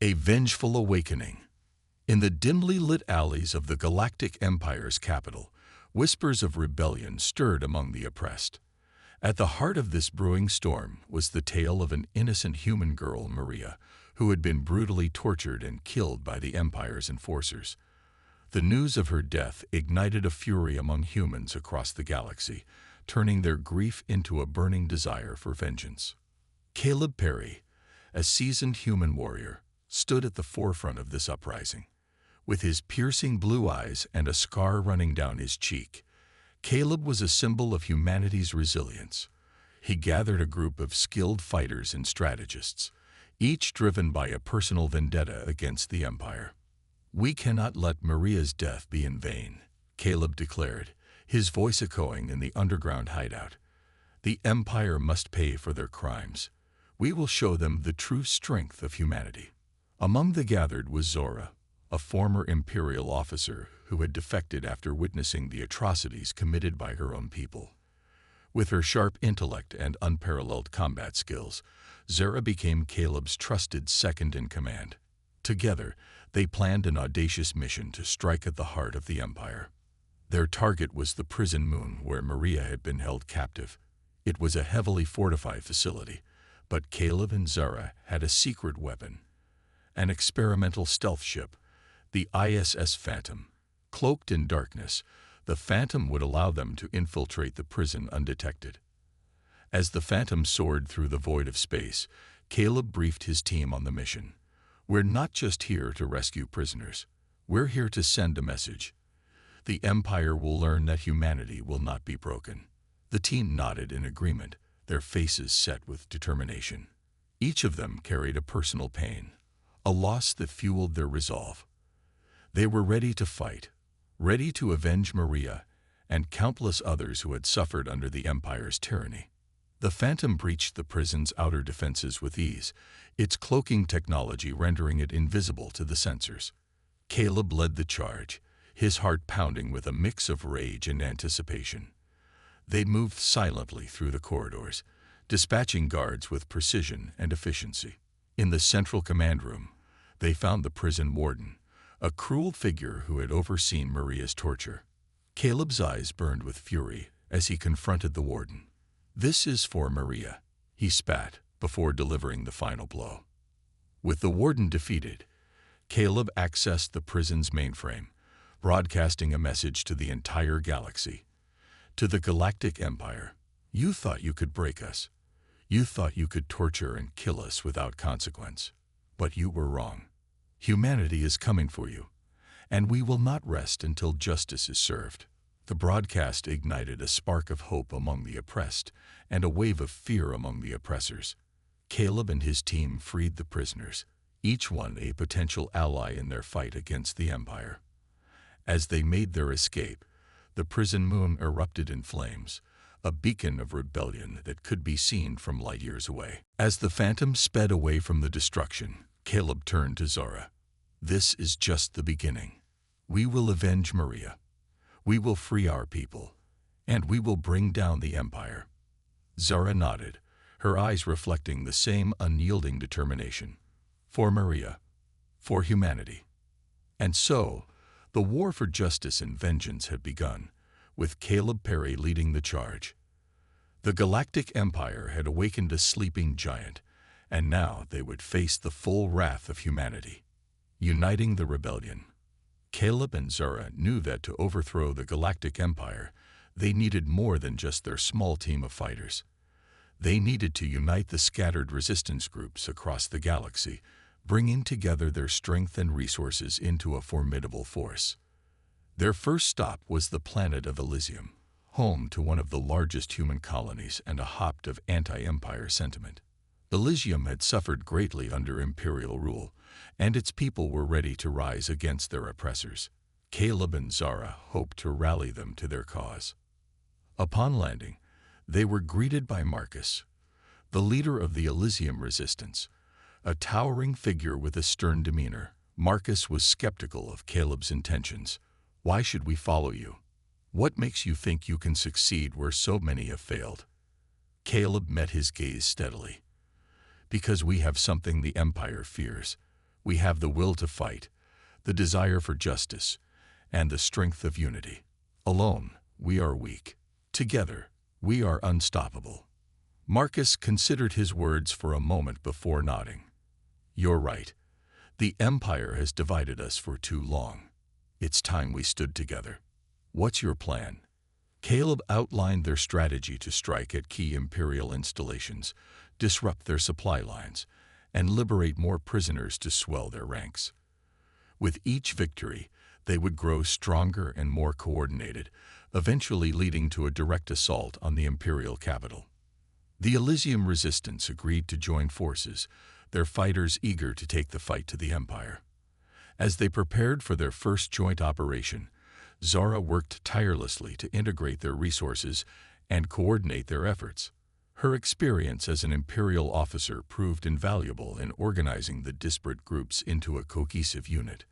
A vengeful awakening. In the dimly lit alleys of the Galactic Empire's capital, whispers of rebellion stirred among the oppressed. At the heart of this brewing storm was the tale of an innocent human girl, Maria, who had been brutally tortured and killed by the Empire's enforcers. The news of her death ignited a fury among humans across the galaxy, turning their grief into a burning desire for vengeance. Caleb Perry, a seasoned human warrior, stood at the forefront of this uprising. With his piercing blue eyes and a scar running down his cheek, Caleb was a symbol of humanity's resilience. He gathered a group of skilled fighters and strategists, each driven by a personal vendetta against the Empire. "We cannot let Maria's death be in vain," Caleb declared, his voice echoing in the underground hideout. "The Empire must pay for their crimes. We will show them the true strength of humanity." Among the gathered was Zora, a former Imperial officer who had defected after witnessing the atrocities committed by her own people. With her sharp intellect and unparalleled combat skills, Zora became Caleb's trusted second-in-command. Together, they planned an audacious mission to strike at the heart of the Empire. Their target was the prison moon where Maria had been held captive. It was a heavily fortified facility, but Caleb and Zora had a secret weapon, an experimental stealth ship, the ISS Phantom. Cloaked in darkness, the Phantom would allow them to infiltrate the prison undetected. As the Phantom soared through the void of space, Caleb briefed his team on the mission. "We're not just here to rescue prisoners. We're here to send a message. The Empire will learn that humanity will not be broken." The team nodded in agreement, their faces set with determination. Each of them carried a personal pain, a loss that fueled their resolve. They were ready to fight, ready to avenge Maria and countless others who had suffered under the Empire's tyranny. The Phantom breached the prison's outer defenses with ease, its cloaking technology rendering it invisible to the sensors. Caleb led the charge, his heart pounding with a mix of rage and anticipation. They moved silently through the corridors, dispatching guards with precision and efficiency. In the central command room, they found the prison warden, a cruel figure who had overseen Maria's torture. Caleb's eyes burned with fury as he confronted the warden. "This is for Maria," he spat before delivering the final blow. With the warden defeated, Caleb accessed the prison's mainframe, broadcasting a message to the entire galaxy. "To the Galactic Empire, you thought you could break us. You thought you could torture and kill us without consequence. But you were wrong. Humanity is coming for you, and we will not rest until justice is served." The broadcast ignited a spark of hope among the oppressed and a wave of fear among the oppressors. Caleb and his team freed the prisoners, each one a potential ally in their fight against the Empire. As they made their escape, the prison moon erupted in flames, a beacon of rebellion that could be seen from light years away. As the Phantom sped away from the destruction, Caleb turned to Zora. "This is just the beginning. We will avenge Maria. We will free our people, and we will bring down the Empire." Zora nodded, her eyes reflecting the same unyielding determination. For Maria, for humanity. And so, the war for justice and vengeance had begun, with Caleb Perry leading the charge. The Galactic Empire had awakened a sleeping giant, and now they would face the full wrath of humanity. Uniting the rebellion, Caleb and Zora knew that to overthrow the Galactic Empire, they needed more than just their small team of fighters. They needed to unite the scattered resistance groups across the galaxy, bringing together their strength and resources into a formidable force. Their first stop was the planet of Elysium, home to one of the largest human colonies and a hotbed of anti-Empire sentiment. Elysium had suffered greatly under Imperial rule, and its people were ready to rise against their oppressors. Caleb and Zora hoped to rally them to their cause. Upon landing, they were greeted by Marcus, the leader of the Elysium resistance, a towering figure with a stern demeanor. Marcus was skeptical of Caleb's intentions. "Why should we follow you? What makes you think you can succeed where so many have failed?" Caleb met his gaze steadily. "Because we have something the Empire fears. We have the will to fight, the desire for justice, and the strength of unity. Alone, we are weak. Together, we are unstoppable. Marcus considered his words for a moment before nodding. You're right. The Empire has divided us for too long. It's time we stood together. What's your plan? Caleb outlined their strategy to strike at key Imperial installations, disrupt their supply lines, and liberate more prisoners to swell their ranks. With each victory, they would grow stronger and more coordinated, eventually leading to a direct assault on the Imperial capital. The Elysium resistance agreed to join forces, their fighters eager to take the fight to the Empire. As they prepared for their first joint operation, Zara worked tirelessly to integrate their resources and coordinate their efforts. Her experience as an Imperial officer proved invaluable in organizing the disparate groups into a cohesive unit.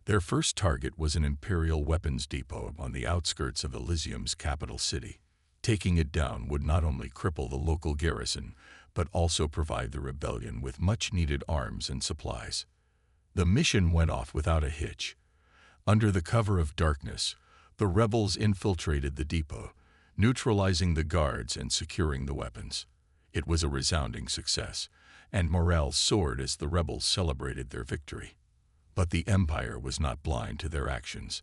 Their first target was an Imperial weapons depot on the outskirts of Elysium's capital city. Taking it down would not only cripple the local garrison, but also provide the rebellion with much-needed arms and supplies. The mission went off without a hitch. Under the cover of darkness, the rebels infiltrated the depot, neutralizing the guards and securing the weapons. It was a resounding success, and morale soared as the rebels celebrated their victory. But the Empire was not blind to their actions.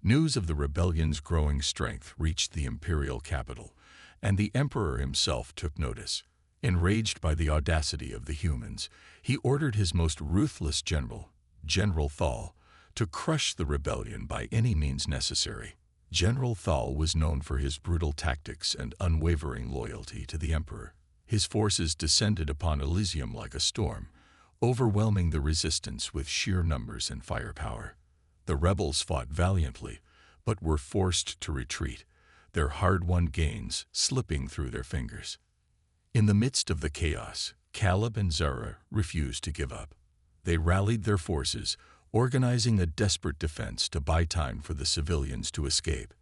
News of the rebellion's growing strength reached the Imperial capital, and the Emperor himself took notice. Enraged by the audacity of the humans, he ordered his most ruthless general, General Thal, to crush the rebellion by any means necessary. General Thal was known for his brutal tactics and unwavering loyalty to the Emperor. His forces descended upon Elysium like a storm, overwhelming the resistance with sheer numbers and firepower. The rebels fought valiantly, but were forced to retreat, their hard-won gains slipping through their fingers. In the midst of the chaos, Caleb and Zara refused to give up. They rallied their forces, organizing a desperate defense to buy time for the civilians to escape.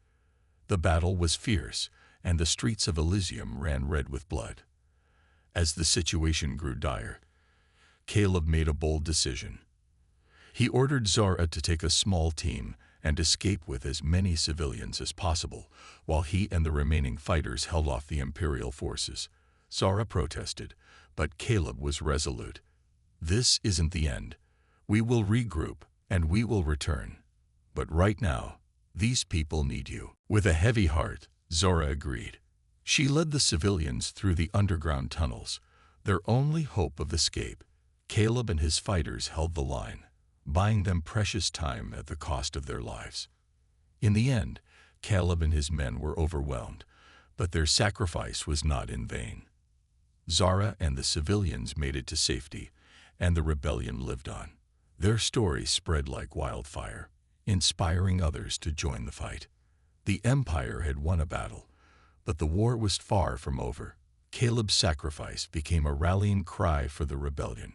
The battle was fierce, and the streets of Elysium ran red with blood. As the situation grew dire, Caleb made a bold decision. He ordered Zara to take a small team and escape with as many civilians as possible, while he and the remaining fighters held off the Imperial forces. Zara protested, but Caleb was resolute. This isn't the end. We will regroup, and we will return. But right now, these people need you. With a heavy heart, Zara agreed. She led the civilians through the underground tunnels, their only hope of escape. Caleb and his fighters held the line, buying them precious time at the cost of their lives. In the end, Caleb and his men were overwhelmed, but their sacrifice was not in vain. Zara and the civilians made it to safety, and the rebellion lived on. Their story spread like wildfire, inspiring others to join the fight. The Empire had won a battle, but the war was far from over. Caleb's sacrifice became a rallying cry for the rebellion,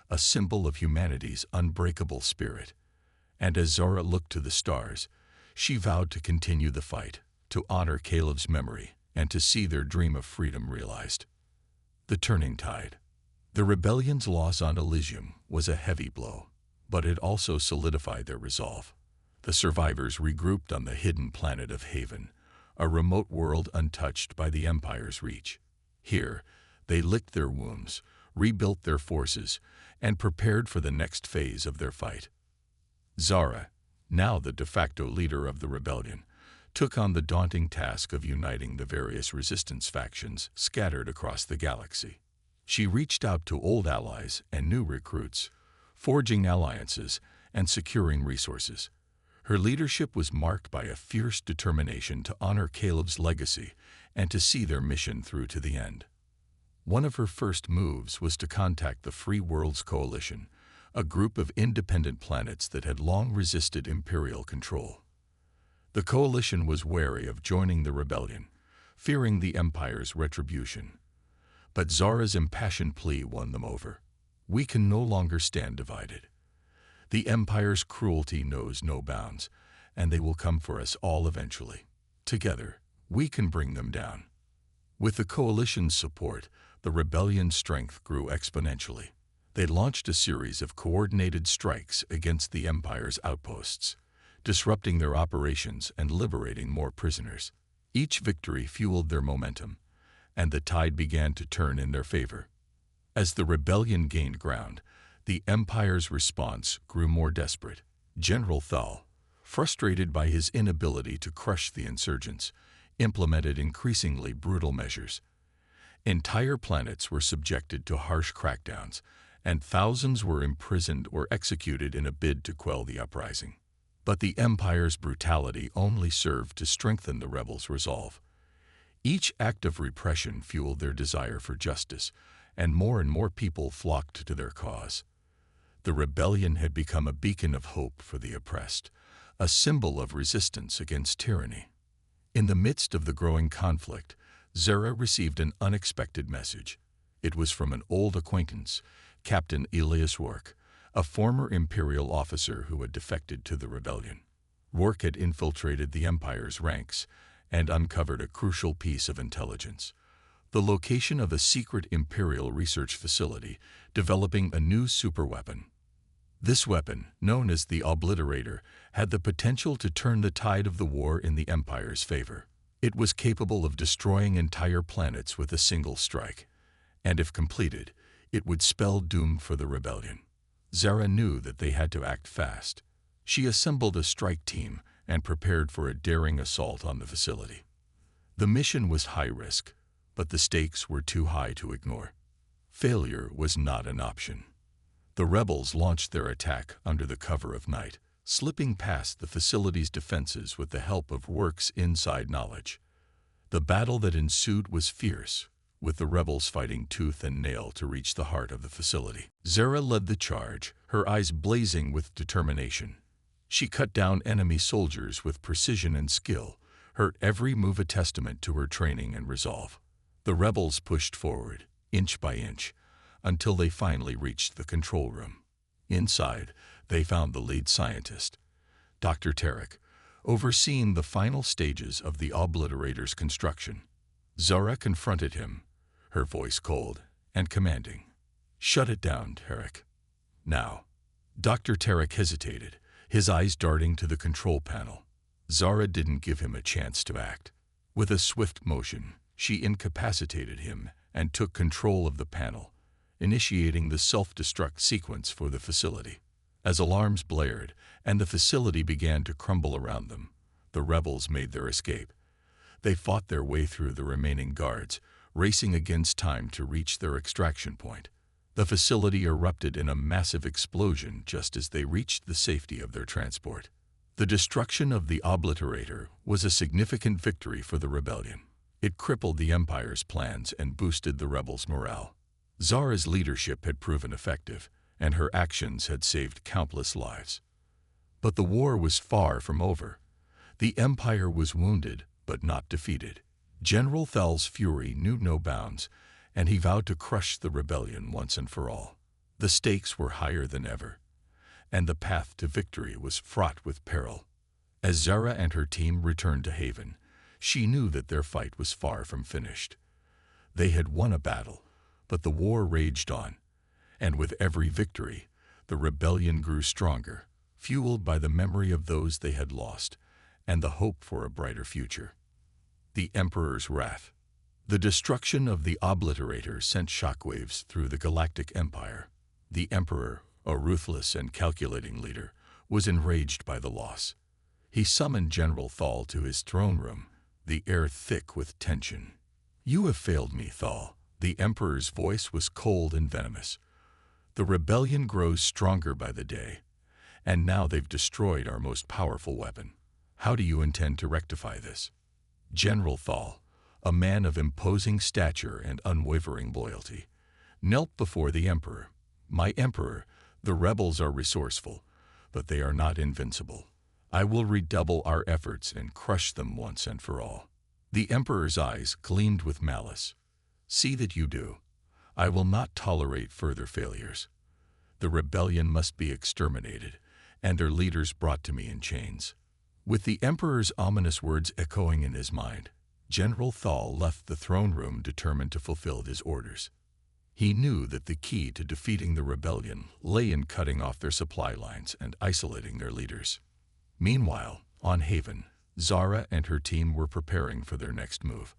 a symbol of humanity's unbreakable spirit. And as Zara looked to the stars, she vowed to continue the fight, to honor Caleb's memory, and to see their dream of freedom realized. The turning tide. The rebellion's loss on Elysium was a heavy blow, but it also solidified their resolve. The survivors regrouped on the hidden planet of Haven, a remote world untouched by the Empire's reach. Here, they licked their wounds, rebuilt their forces, and prepared for the next phase of their fight. Zara, now the de facto leader of the rebellion, took on the daunting task of uniting the various resistance factions scattered across the galaxy. She reached out to old allies and new recruits, forging alliances and securing resources. Her leadership was marked by a fierce determination to honor Caleb's legacy and to see their mission through to the end. One of her first moves was to contact the Free Worlds Coalition, a group of independent planets that had long resisted Imperial control. The coalition was wary of joining the rebellion, fearing the Empire's retribution. But Zara's impassioned plea won them over. We can no longer stand divided. The Empire's cruelty knows no bounds, and they will come for us all eventually. Together, we can bring them down. With the coalition's support, the rebellion's strength grew exponentially. They launched a series of coordinated strikes against the Empire's outposts, disrupting their operations and liberating more prisoners. Each victory fueled their momentum, and the tide began to turn in their favor. As the rebellion gained ground, the Empire's response grew more desperate. General Thal, frustrated by his inability to crush the insurgents, implemented increasingly brutal measures. Entire planets were subjected to harsh crackdowns, and thousands were imprisoned or executed in a bid to quell the uprising. But the Empire's brutality only served to strengthen the rebels' resolve. Each act of repression fueled their desire for justice, and more people flocked to their cause. The rebellion had become a beacon of hope for the oppressed, a symbol of resistance against tyranny. In the midst of the growing conflict, Zara received an unexpected message. It was from an old acquaintance, Captain Elias Rourke, a former Imperial officer who had defected to the rebellion. Rourke had infiltrated the Empire's ranks and uncovered a crucial piece of intelligence: the location of a secret Imperial research facility developing a new superweapon. This weapon, known as the Obliterator, had the potential to turn the tide of the war in the Empire's favor. It was capable of destroying entire planets with a single strike, and if completed, it would spell doom for the rebellion. Zara knew that they had to act fast. She assembled a strike team and prepared for a daring assault on the facility. The mission was high risk, but the stakes were too high to ignore. Failure was not an option. The rebels launched their attack under the cover of night, slipping past the facility's defenses with the help of Rourke's inside knowledge. The battle that ensued was fierce, with the rebels fighting tooth and nail to reach the heart of the facility. Zara led the charge, her eyes blazing with determination. She cut down enemy soldiers with precision and skill, her every move a testament to her training and resolve. The rebels pushed forward, inch by inch, until they finally reached the control room. Inside, they found the lead scientist, Dr. Tarek, overseeing the final stages of the Obliterator's construction. Zara confronted him, her voice cold and commanding. "Shut it down, Tarek. Now." Dr. Tarek hesitated, his eyes darting to the control panel. Zara didn't give him a chance to act. With a swift motion, she incapacitated him and took control of the panel, initiating the self-destruct sequence for the facility. As alarms blared and the facility began to crumble around them, the rebels made their escape. They fought their way through the remaining guards, racing against time to reach their extraction point. The facility erupted in a massive explosion just as they reached the safety of their transport. The destruction of the Obliterator was a significant victory for the rebellion. It crippled the Empire's plans and boosted the rebels' morale. Zara's leadership had proven effective, and her actions had saved countless lives. But the war was far from over. The Empire was wounded, but not defeated. General Thal's fury knew no bounds, and he vowed to crush the rebellion once and for all. The stakes were higher than ever, and the path to victory was fraught with peril. As Zara and her team returned to Haven, she knew that their fight was far from finished. They had won a battle, but the war raged on, and with every victory, the rebellion grew stronger, fueled by the memory of those they had lost and the hope for a brighter future. The Emperor's wrath. The destruction of the Obliterator sent shockwaves through the Galactic Empire. The Emperor, a ruthless and calculating leader, was enraged by the loss. He summoned General Thal to his throne room, the air thick with tension. "You have failed me, Thal." The Emperor's voice was cold and venomous. "The rebellion grows stronger by the day, and now they've destroyed our most powerful weapon. How do you intend to rectify this?" General Thal, a man of imposing stature and unwavering loyalty, knelt before the Emperor. "My Emperor, the rebels are resourceful, but they are not invincible. I will redouble our efforts and crush them once and for all." The Emperor's eyes gleamed with malice. "See that you do. I will not tolerate further failures. The rebellion must be exterminated, and their leaders brought to me in chains." With the Emperor's ominous words echoing in his mind, General Thal left the throne room determined to fulfill his orders. He knew that the key to defeating the rebellion lay in cutting off their supply lines and isolating their leaders. Meanwhile, on Haven, Zara and her team were preparing for their next move.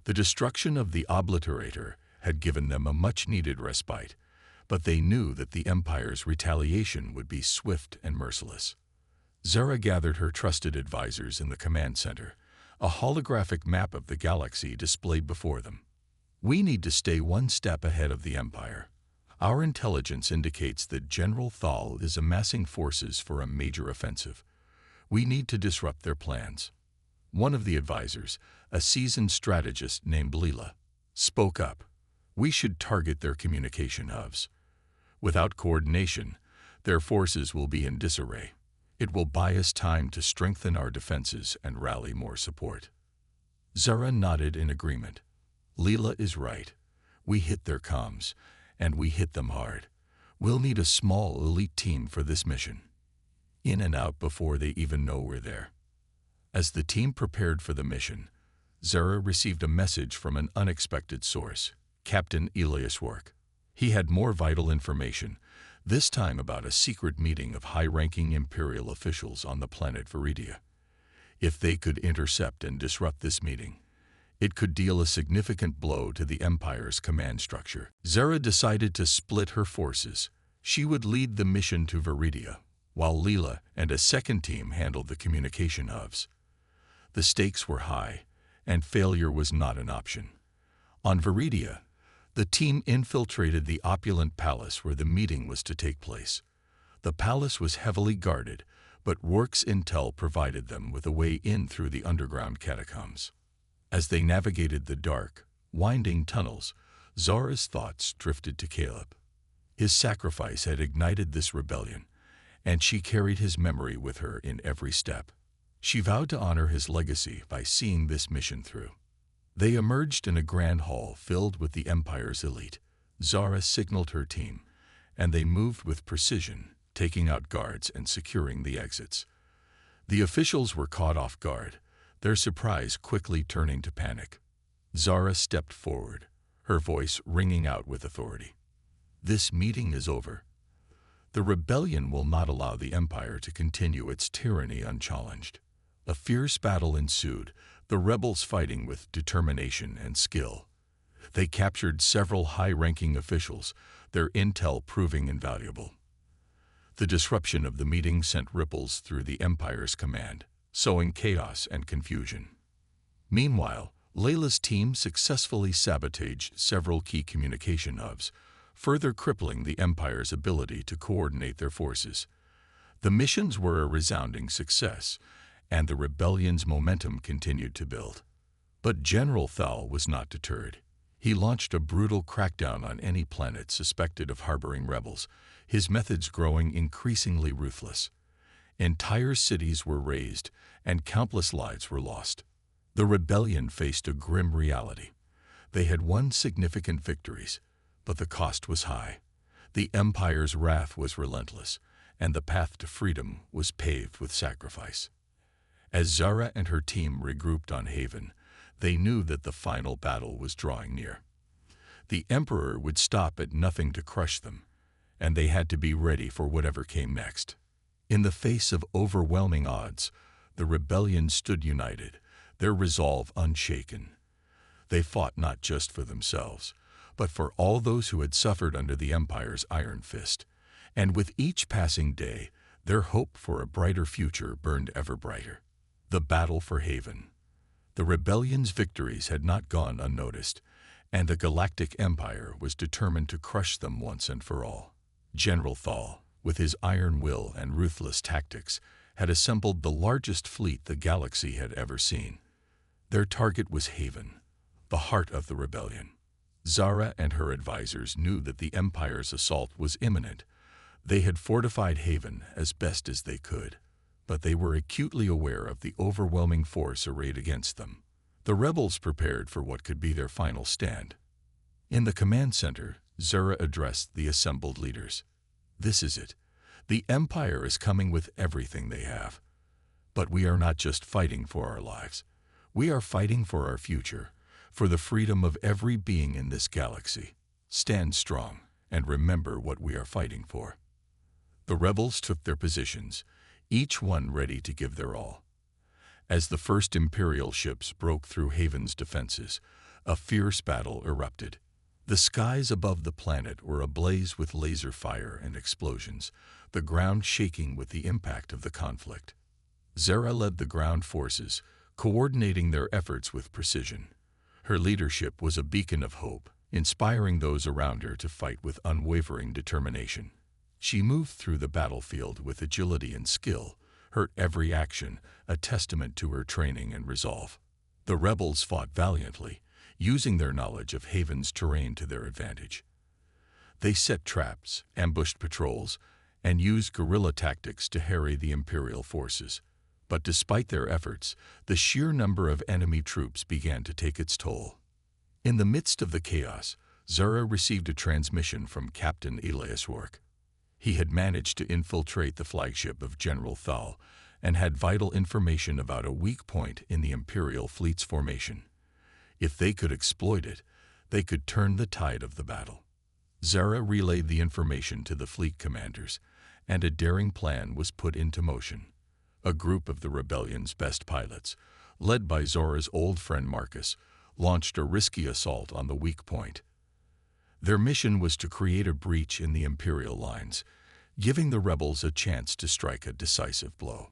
The destruction of the Obliterator had given them a much-needed respite, but they knew that the Empire's retaliation would be swift and merciless. Zara gathered her trusted advisors in the command center, a holographic map of the galaxy displayed before them. We need to stay one step ahead of the Empire. Our intelligence indicates that General Thal is amassing forces for a major offensive. We need to disrupt their plans. One of the advisors, a seasoned strategist named Leela, spoke up. We should target their communication hubs. Without coordination, their forces will be in disarray. It will buy us time to strengthen our defenses and rally more support. Zara nodded in agreement. Leela is right. We hit their comms, and we hit them hard. We'll need a small elite team for this mission. In and out before they even know we're there. As the team prepared for the mission, Zara received a message from an unexpected source, Captain Elias Rourke. He had more vital information, this time about a secret meeting of high-ranking Imperial officials on the planet Viridia. If they could intercept and disrupt this meeting, it could deal a significant blow to the Empire's command structure. Zara decided to split her forces. She would lead the mission to Viridia, while Leela and a second team handled the communication hubs. The stakes were high, and failure was not an option. On Viridia, the team infiltrated the opulent palace where the meeting was to take place. The palace was heavily guarded, but Rourke's intel provided them with a way in through the underground catacombs. As they navigated the dark, winding tunnels, Zara's thoughts drifted to Caleb. His sacrifice had ignited this rebellion, and she carried his memory with her in every step. She vowed to honor his legacy by seeing this mission through. They emerged in a grand hall filled with the Empire's elite. Zara signaled her team, and they moved with precision, taking out guards and securing the exits. The officials were caught off guard, their surprise quickly turning to panic. Zara stepped forward, her voice ringing out with authority. This meeting is over. The rebellion will not allow the Empire to continue its tyranny unchallenged. A fierce battle ensued, the rebels fighting with determination and skill. They captured several high-ranking officials, their intel proving invaluable. The disruption of the meeting sent ripples through the Empire's command, sowing chaos and confusion. Meanwhile, Layla's team successfully sabotaged several key communication hubs, further crippling the Empire's ability to coordinate their forces. The missions were a resounding success, and the rebellion's momentum continued to build. But General Thal was not deterred. He launched a brutal crackdown on any planet suspected of harboring rebels, his methods growing increasingly ruthless. Entire cities were razed, and countless lives were lost. The rebellion faced a grim reality. They had won significant victories, but the cost was high. The Empire's wrath was relentless, and the path to freedom was paved with sacrifice. As Zara and her team regrouped on Haven, they knew that the final battle was drawing near. The Emperor would stop at nothing to crush them, and they had to be ready for whatever came next. In the face of overwhelming odds, the rebellion stood united, their resolve unshaken. They fought not just for themselves, but for all those who had suffered under the Empire's iron fist, and with each passing day, their hope for a brighter future burned ever brighter. The battle for Haven. The rebellion's victories had not gone unnoticed, and the Galactic Empire was determined to crush them once and for all. General Thal, with his iron will and ruthless tactics, had assembled the largest fleet the galaxy had ever seen. Their target was Haven, the heart of the rebellion. Zara and her advisors knew that the Empire's assault was imminent. They had fortified Haven as best as they could, but they were acutely aware of the overwhelming force arrayed against them. The rebels prepared for what could be their final stand. In the command center, Zara addressed the assembled leaders. This is it. The Empire is coming with everything they have. But we are not just fighting for our lives. We are fighting for our future, for the freedom of every being in this galaxy. Stand strong and remember what we are fighting for." The rebels took their positions, each one ready to give their all. As the first Imperial ships broke through Haven's defenses, a fierce battle erupted. The skies above the planet were ablaze with laser fire and explosions, the ground shaking with the impact of the conflict. Zara led the ground forces, coordinating their efforts with precision. Her leadership was a beacon of hope, inspiring those around her to fight with unwavering determination. She moved through the battlefield with agility and skill, her every action a testament to her training and resolve. The rebels fought valiantly, using their knowledge of Haven's terrain to their advantage. They set traps, ambushed patrols, and used guerrilla tactics to harry the Imperial forces. But despite their efforts, the sheer number of enemy troops began to take its toll. In the midst of the chaos, Zara received a transmission from Captain Elias Rourke. He had managed to infiltrate the flagship of General Thal and had vital information about a weak point in the Imperial fleet's formation. If they could exploit it, they could turn the tide of the battle. Zara relayed the information to the fleet commanders, and a daring plan was put into motion. A group of the rebellion's best pilots, led by Zora's old friend Marcus, launched a risky assault on the weak point. Their mission was to create a breach in the Imperial lines, giving the rebels a chance to strike a decisive blow.